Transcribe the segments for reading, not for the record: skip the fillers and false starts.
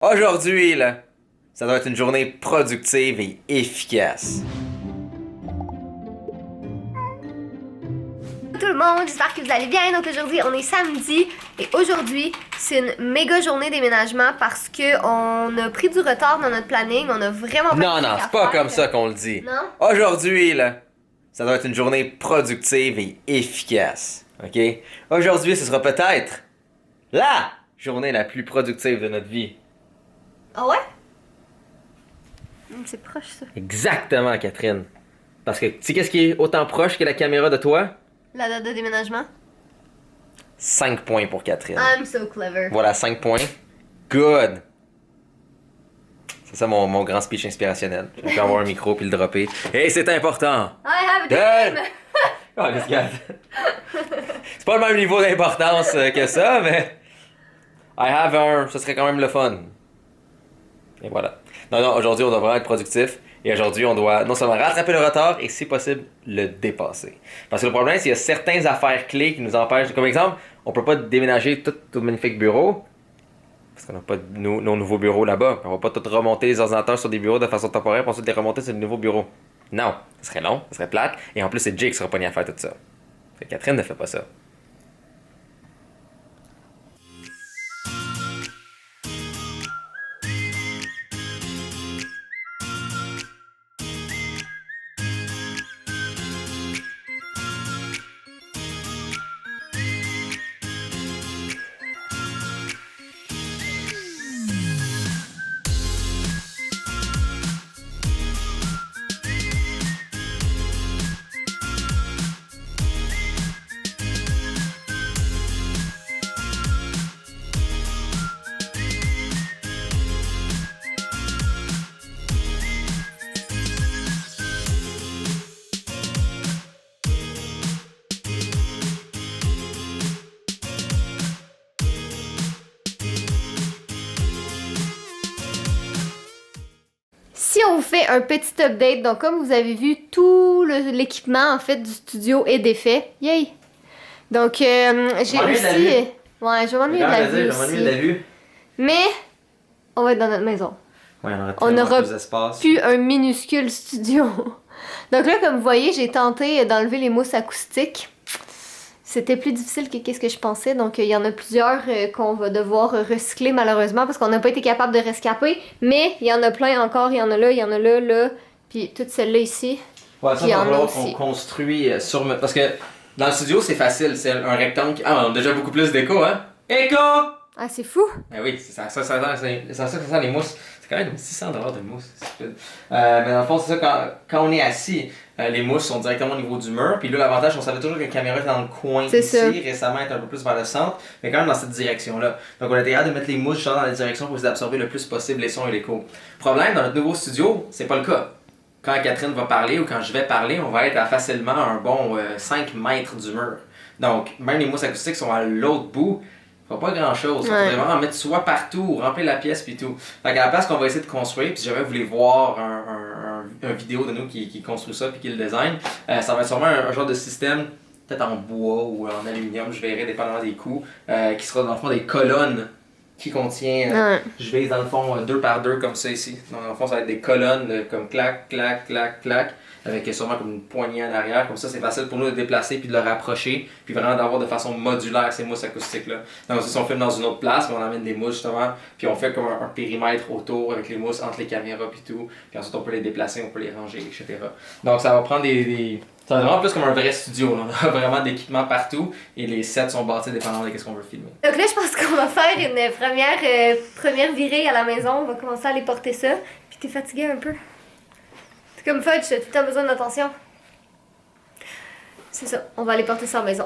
Aujourd'hui, là, ça doit être une journée productive et efficace. Tout le monde, j'espère que vous allez bien. Donc aujourd'hui, on est samedi et aujourd'hui, c'est une méga journée déménagement parce que on a pris du retard dans notre planning. On a vraiment Non, de non, trucs à c'est pas faire. comme ça qu'on le dit. Non? Aujourd'hui, là, ça doit être une journée productive et efficace. OK? Aujourd'hui, ce sera peut-être la journée la plus productive de notre vie. Ah ouais? C'est proche ça. Exactement, Catherine. Parce que tu sais qu'est-ce qui est autant proche que la caméra de toi? La date de déménagement? 5 points pour Catherine. I'm so clever. Voilà, 5 points. Good! C'est ça mon grand speech inspirationnel. Je peux avoir un micro puis le dropper. Hey, c'est important! I have a dream! Oh, regarde. C'est pas le même niveau d'importance que ça, mais... I have un... Ça serait quand même le fun. Et voilà. Non, aujourd'hui, on doit vraiment être productif. Et aujourd'hui, on doit non seulement rattraper le retard et, si possible, le dépasser. Parce que le problème, c'est qu'il y a certaines affaires clés qui nous empêchent. Comme exemple, on peut pas déménager tout le magnifique bureau. Parce qu'on n'a pas nos nouveaux bureaux là-bas. On va pas tout remonter les ordinateurs sur des bureaux de façon temporaire pour ensuite les remonter sur de nouveaux bureaux. Non, ce serait long, ce serait plate. Et en plus, c'est Jake qui sera pogné à faire tout ça. Fait que Catherine ne fait pas ça. Si on vous fait un petit update, donc comme vous avez vu, tout l'équipement en fait du studio est défait. Yay! Donc j'ai aussi... Ouais, je vais m'ennuyer de la vue aussi. Mais on va être dans notre maison. Ouais, On aura plus d'espace. plus un minuscule studio. Donc là, comme vous voyez, j'ai tenté d'enlever les mousses acoustiques. C'était plus difficile que qu'est-ce que je pensais. Donc il y en a plusieurs qu'on va devoir recycler malheureusement parce qu'on n'a pas été capable de rescaper. Mais il y en a plein encore. Il y en a là, il y en a là, là. Puis toutes celles-là ici. Ouais, ça, il y va en a falloir aussi. qu'on construit sur... Parce que dans le studio, c'est facile. C'est un rectangle. Ah, on a déjà beaucoup plus d'écho, hein? Écho! Ah, c'est fou! Ben oui, c'est ça que ça sent les mousses. C'est quand même 600$ de mousses, c'est stupide. Mais dans le fond, c'est ça, quand on est assis, les mousses sont directement au niveau du mur. Puis là, l'avantage, on savait toujours que la caméra était dans le coin C'est ici. ça. Récemment, elle est un peu plus vers le centre, mais quand même dans cette direction-là. Donc, on a été capable de mettre les mousses justement dans la direction pour les absorber le plus possible les sons et l'écho. Problème, dans notre nouveau studio, c'est pas le cas. Quand Catherine va parler ou quand je vais parler, on va être à facilement un bon 5 mètres du mur. Donc, même les mousses acoustiques sont à l'autre bout. Pas grand chose. Il faudrait vraiment en mettre soit partout ou remplir la pièce puis tout. Fait qu'à la place qu'on va essayer de construire, puis si jamais vous voulez voir un vidéo de nous qui construit ça puis qui le design, ça va être sûrement un genre de système, peut-être en bois ou en aluminium, je verrai dépendamment des coûts, qui sera dans le fond des colonnes qui contient, je vais dans le fond 2 par 2 comme ça ici. Donc dans le fond ça va être des colonnes comme clac, clac, clac, clac, avec sûrement comme une poignée en arrière, comme ça c'est facile pour nous de déplacer puis de le rapprocher, puis vraiment d'avoir de façon modulaire ces mousses acoustiques là. Donc si on filme dans une autre place, on amène des mousses justement, puis on fait comme un périmètre autour avec les mousses entre les caméras puis tout, puis ensuite on peut les déplacer, on peut les ranger, etc. Donc ça va prendre ça va être vraiment plus comme un vrai studio, là. On a vraiment d'équipements partout et les sets sont bâtis dépendamment de ce qu'on veut filmer. Donc là, je pense qu'on va faire une première virée à la maison. On va commencer à aller porter ça. Puis t'es fatigué un peu. C'est comme Fudge, t'as tout le temps besoin d'attention. C'est ça, on va aller porter ça à la maison.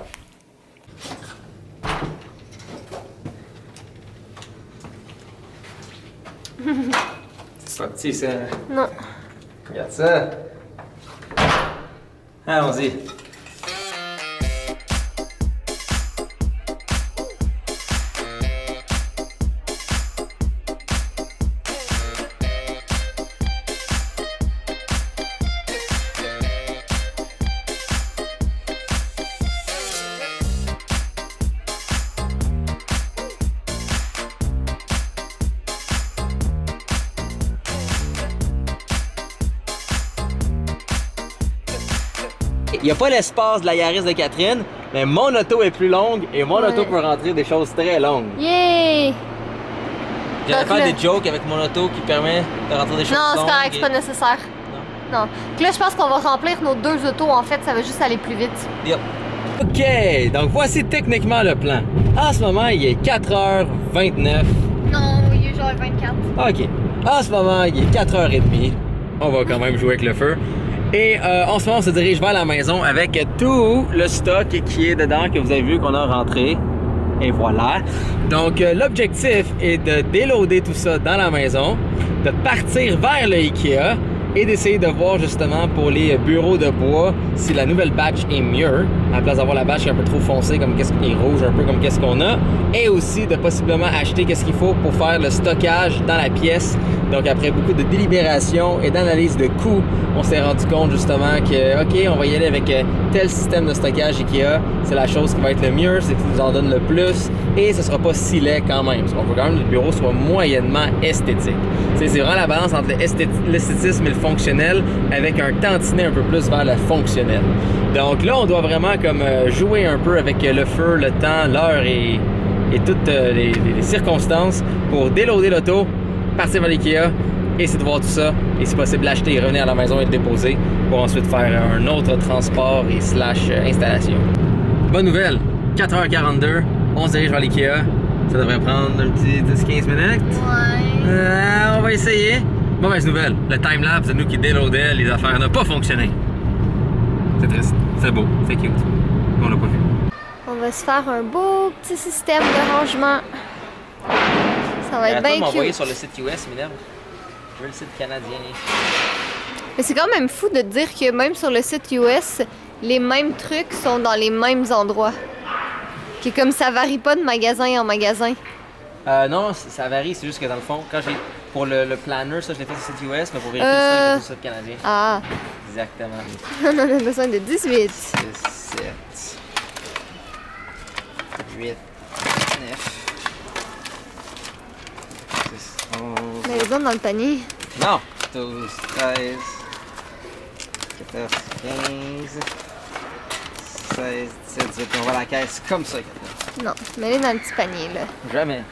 C'est pas petit ça. Non. Regarde ça. Allons-y. Il n'y a pas l'espace de la Yaris de Catherine, mais mon auto est plus longue et mon auto peut rentrer des choses très longues. Yeah! J'allais faire des jokes avec mon auto qui permet de rentrer des choses longues. Non, c'est correct, c'est pas nécessaire. Non. Puis là, je pense qu'on va remplir nos 2 autos. En fait, ça va juste aller plus vite. Yep. OK, donc voici techniquement le plan. En ce moment, il est 4h29. Non, il est genre 24. OK. En ce moment, il est 4h30. On va quand même jouer avec le feu. Et en ce moment, on se dirige vers la maison avec tout le stock qui est dedans, que vous avez vu qu'on a rentré. Et voilà. Donc, l'objectif est de déloader tout ça dans la maison, de partir vers le Ikea et d'essayer de voir justement pour les bureaux de bois si la nouvelle batch est mieux, à la place d'avoir la batch qui est un peu trop foncée, comme qu'est-ce qui est rouge, un peu comme qu'est-ce qu'on a, et aussi de possiblement acheter qu'est-ce qu'il faut pour faire le stockage dans la pièce. Donc après beaucoup de délibération et d'analyse de coûts, on s'est rendu compte justement que OK, on va y aller avec tel système de stockage Ikea, c'est la chose qui va être le mieux, c'est qui nous en donne le plus, et ce sera pas si laid quand même, parce qu'on veut quand même que le bureau soit moyennement esthétique. C'est vraiment la balance entre l'esthétisme et le fonctionnel, avec un tantinet un peu plus vers le fonctionnel. Donc là, on doit vraiment comme jouer un peu avec le feu, le temps, l'heure et toutes les circonstances pour déloader l'auto, partir vers l'Ikea, essayer de voir tout ça et si possible l'acheter et revenir à la maison et le déposer pour ensuite faire un autre transport et slash installation. Bonne nouvelle, 4h42, on se dirige vers l'Ikea. Ça devrait prendre un petit 10-15 minutes. Ouais. On va essayer. Mauvaise nouvelle, le timelapse de nous qui déloadait les affaires n'a pas fonctionné. C'est triste, c'est beau, c'est cute. On l'a pas vu. On va se faire un beau petit système de rangement. Ça va être bien cute. M'envoyer sur le site US, m'énerve. Je veux le site canadien. Mais c'est quand même fou de dire que même sur le site US, les mêmes trucs sont dans les mêmes endroits. Que comme ça varie pas de magasin en magasin. Non, ça varie, c'est juste que dans le fond, quand j'ai. Pour le planner, ça je l'ai fait sur le site US, mais pour vérifier ça, j'ai fait sur le site canadien. Ah. Exactement. On en a besoin de 18. 7, 8, 9, 10, 11. Mais les autres dans le panier. Non! 12, 13, 14, 15, 16, 17, 18. On va à la caisse comme ça, Catherine. Non, mets-les dans le petit panier, là. Jamais.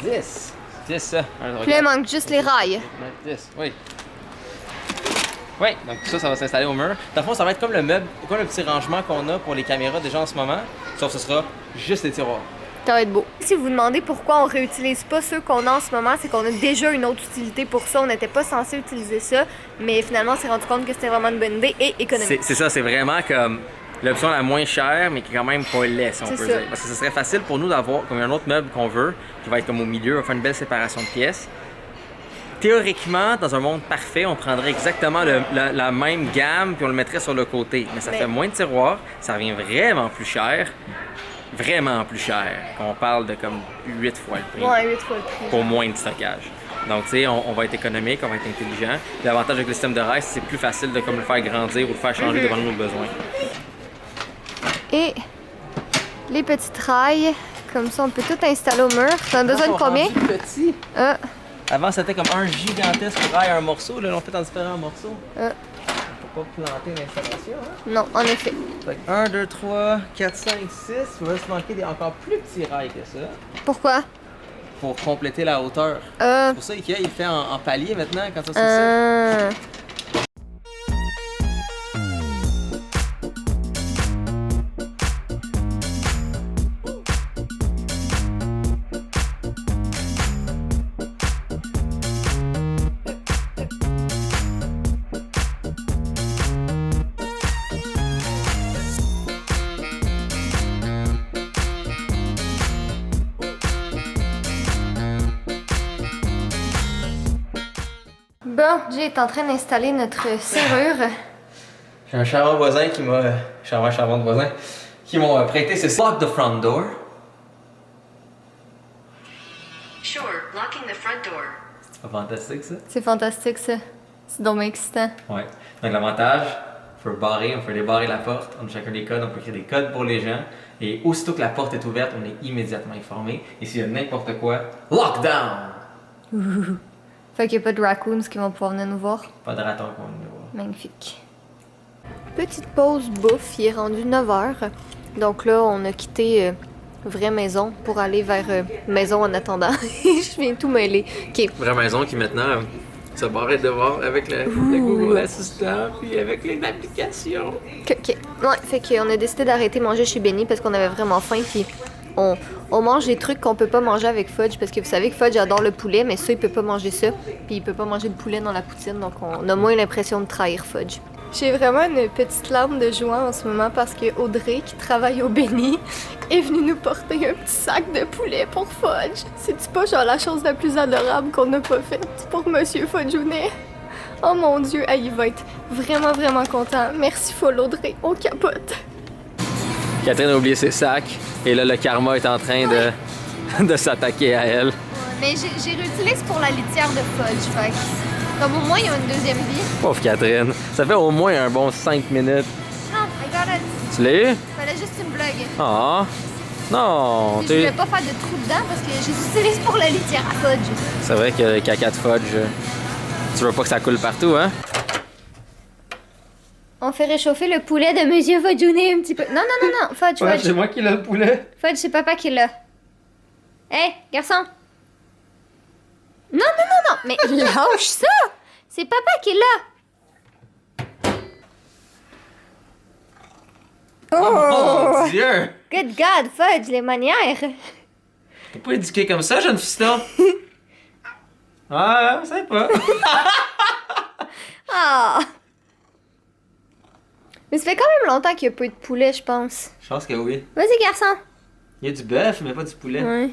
10. 10, ça. Puis là, il manque juste les rails. 10, oui. Oui, donc tout ça, ça va s'installer au mur. Dans le fond, ça va être comme le meuble, comme le petit rangement qu'on a pour les caméras déjà en ce moment, sauf que ce sera juste les tiroirs. Ça va être beau. Si vous vous demandez pourquoi on réutilise pas ceux qu'on a en ce moment, c'est qu'on a déjà une autre utilité pour ça. On n'était pas censé utiliser ça, mais finalement, on s'est rendu compte que c'était vraiment une bonne idée et économique. C'est ça, c'est vraiment comme l'option la moins chère, mais qui est quand même pas laid, si on peut ça. dire. Parce que ce serait facile pour nous d'avoir comme un autre meuble qu'on veut, qui va être comme au milieu, on va faire une belle séparation de pièces. Théoriquement, dans un monde parfait, on prendrait exactement la même gamme puis on le mettrait sur le côté. Mais ça fait moins de tiroirs, ça revient vraiment plus cher. Vraiment plus cher. On parle de comme 8 fois le prix. Ouais, 8 fois le prix. Pour moins de stockage. Donc, tu sais, on va être économique, on va être intelligent. L'avantage avec le système de rails, c'est plus facile de comme le faire grandir ou le faire changer devant nos besoins. Et les petites rails, comme ça, on peut tout installer au mur. T'en as besoin de combien? Petit. Avant, c'était comme un gigantesque rail à un morceau. Là, on fait en différents morceaux. Faut pas planter l'installation, hein? Non, en effet. Fait 1, 2, 3, 4, 5, 6. Il va se manquer des encore plus petits rails que ça. Pourquoi? Pour compléter la hauteur. C'est pour ça Ikea, il fait en palier maintenant quand ça c'est ça. Bon, Jay est en train d'installer notre serrure. J'ai un charmant voisin qui m'a. Charmant voisin qui m'ont prêté ce lock the front door. Sure, locking the front door. C'est pas fantastique ça? C'est fantastique ça. C'est donc excitant. Ouais. Donc l'avantage, on peut débarrer la porte, on a chacun des codes, on peut créer des codes pour les gens. Et aussitôt que la porte est ouverte, on est immédiatement informé. Et s'il y a n'importe quoi, lockdown! Fait qu'il n'y a pas de raccoons qui vont pouvoir venir nous voir. Pas de raton qu'on va voir. Magnifique. Petite pause bouffe, il est rendu 9h. Donc là, on a quitté vraie maison pour aller vers maison en attendant. Je viens tout mêler. Ok. Vraie maison qui maintenant se barre de voir avec le Google Assistant puis avec les applications. Ok. Ouais, fait qu'on a décidé d'arrêter de manger chez Benny parce qu'on avait vraiment faim. Puis on mange des trucs qu'on peut pas manger avec Fudge parce que vous savez que Fudge adore le poulet, mais ça, il peut pas manger ça. Puis il peut pas manger de poulet dans la poutine, donc on a moins l'impression de trahir Fudge. J'ai vraiment une petite larme de joie en ce moment parce que Audrey, qui travaille au Benny, est venue nous porter un petit sac de poulet pour Fudge. C'est-tu pas genre la chose la plus adorable qu'on n'a pas faite pour Monsieur Fudgounet? Oh mon Dieu, il va être vraiment, vraiment content. Merci full Audrey, on capote. Catherine a oublié ses sacs et là le karma est en train de s'attaquer à elle. Mais j'ai réutilise pour la litière de Fudge, fait que comme au moins il y a une deuxième vie. Pauvre Catherine, ça fait au moins un bon 5 minutes. Non, I got it. Tu l'as? Fallait juste une blague. Ah! Non! Puis je voulais pas faire de trou dedans parce que j'utilise pour la litière à Fudge. C'est vrai que le caca de Fudge, tu veux pas que ça coule partout, hein? On fait réchauffer le poulet de Monsieur Fudgounet un petit peu. Non, non, non, non, Fudge, Ouais, Fudge. c'est moi qui l'ai le poulet. Fudge, c'est papa qui l'a. Hé, garçon! Non, non, non, non! Mais lâche ça! C'est papa qui l'a! Oh mon Dieu! Good God, Fudge, les manières! T'es pas éduqué comme ça, jeune fiston? Ah, je sais pas. Ah! Mais ça fait quand même longtemps qu'il n'y a pas eu de poulet, je pense. Je pense que oui. Vas-y, garçon! Il y a du bœuf, mais pas du poulet. Ouais.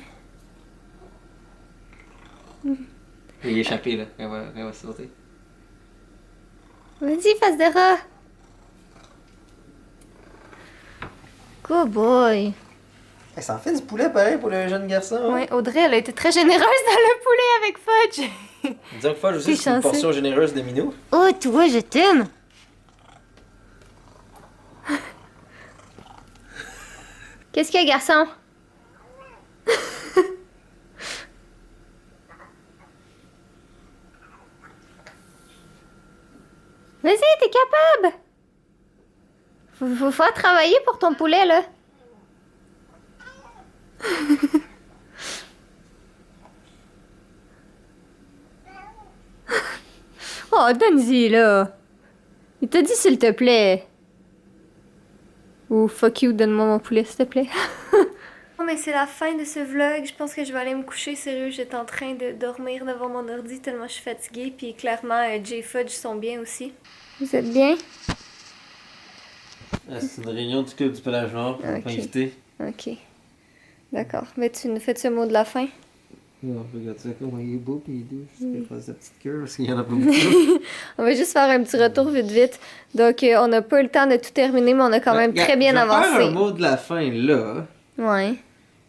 Il est échappé, là. Elle va sauter. Vas-y, face de rat! Good boy! Ça en fait du poulet pareil pour le jeune garçon. Hein? Ouais, Audrey, elle a été très généreuse dans le poulet avec Fudge! Disons que Fudge aussi, T'es c'est une chanceux. portion généreuse de minou. Oh, toi, je t'aime! Qu'est-ce qu'il y a, garçon? Vas-y, t'es capable! Faut travailler pour ton poulet, là. Oh, donne-y, là. Il t'a dit s'il te plaît. Ou fuck you, donne-moi mon poulet, s'il te plaît. Oh, mais c'est la fin de ce vlog. Je pense que je vais aller me coucher. Sérieux, j'étais en train de dormir devant mon ordi tellement je suis fatiguée. Puis clairement, Jay et Fudge sont bien aussi. Vous êtes bien? C'est une réunion du club du pelage noir. On Ok. m'a invité. Ok. D'accord. Mais tu nous fais ce mot de la fin? Non, regarde ça, comment il est beau pis il est doux. Je vais faire sa petite queue parce qu'il y en a pas beaucoup. On va juste faire un petit retour vite. Donc, on n'a pas eu le temps de tout terminer, mais on a quand même très bien Je vais faire avancé. un mot de la fin là. Ouais.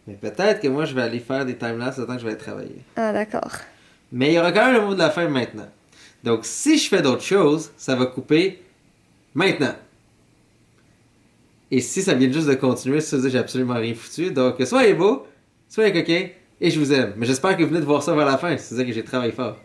Mais peut-être que moi je vais aller faire des timelapses le temps que je vais aller travailler. Ah, d'accord. Mais il y aura quand même le mot de la fin maintenant. Donc si je fais d'autres choses, ça va couper maintenant. Et si ça vient juste de continuer, ça veut dire que j'ai absolument rien foutu. Donc soyez beaux, soyez coquins, et je vous aime. Mais j'espère que vous venez de voir ça vers la fin, c'est-à-dire que j'ai travaillé fort.